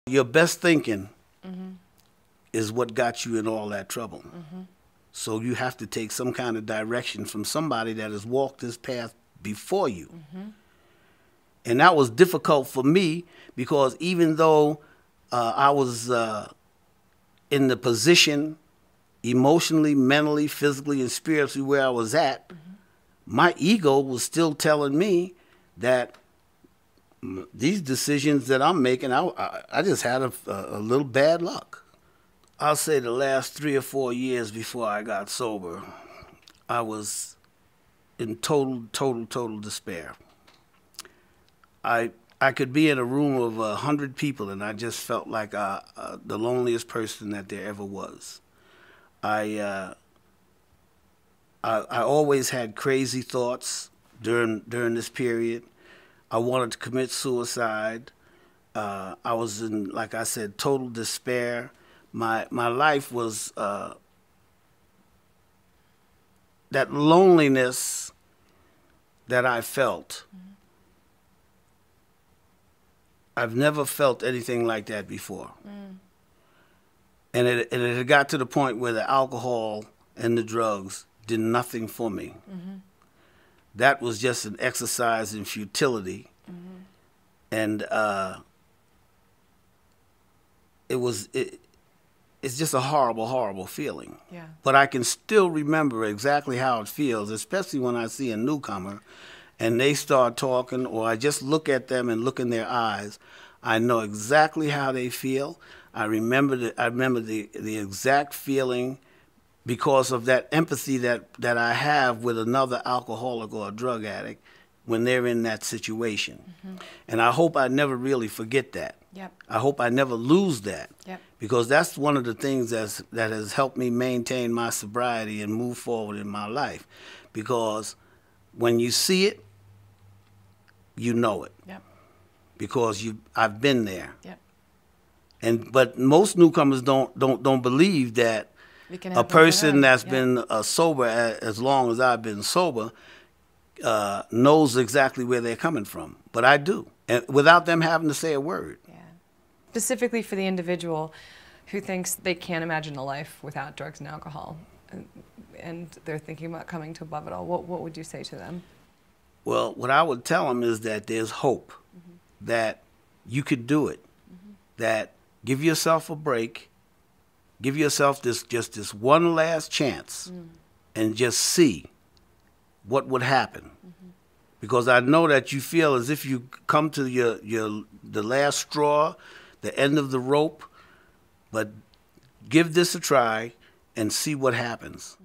Your best thinking is what got you in all that trouble. So you have to take some kind of direction from somebody that has walked this path before you. And that was difficult for me because even though I was in the position emotionally, mentally, physically, and spiritually where I was at, my ego was still telling me that these decisions that I'm making, I just had a little bad luck. I'll say the last 3 or 4 years before I got sober, I was in total despair. I could be in a room of 100 people and I just felt like the loneliest person that there ever was. I always had crazy thoughts during this period. I wanted to commit suicide. I was in, like I said, total despair. My life was that loneliness that I felt. I've never felt anything like that before. And it had got to the point where the alcohol and the drugs did nothing for me. That was just an exercise in futility. And it's just a horrible feeling. Yeah. But I can still remember exactly how it feels, especially when I see a newcomer and they start talking, or I just look at them and look in their eyes. I know exactly how they feel. I remember the exact feeling because of that empathy that I have with another alcoholic or a drug addict when they're in that situation. And I hope I never really forget that. Yep. I hope I never lose that. Yep. Because that's one of the things that has helped me maintain my sobriety and move forward in my life. Because when you see it, you know it. Yep. Because I've been there. Yep. But most newcomers don't believe that a person that's been sober as long as I've been sober knows exactly where they're coming from. But I do, and without them having to say a word. Yeah. Specifically for the individual who thinks they can't imagine a life without drugs and alcohol, and they're thinking about coming to above it all, what would you say to them? Well, what I would tell them is that there's hope, that you could do it, that give yourself a break, give yourself just this one last chance, and just see what would happen. Because I know that you feel as if you come to the last straw, the end of the rope, but give this a try and see what happens.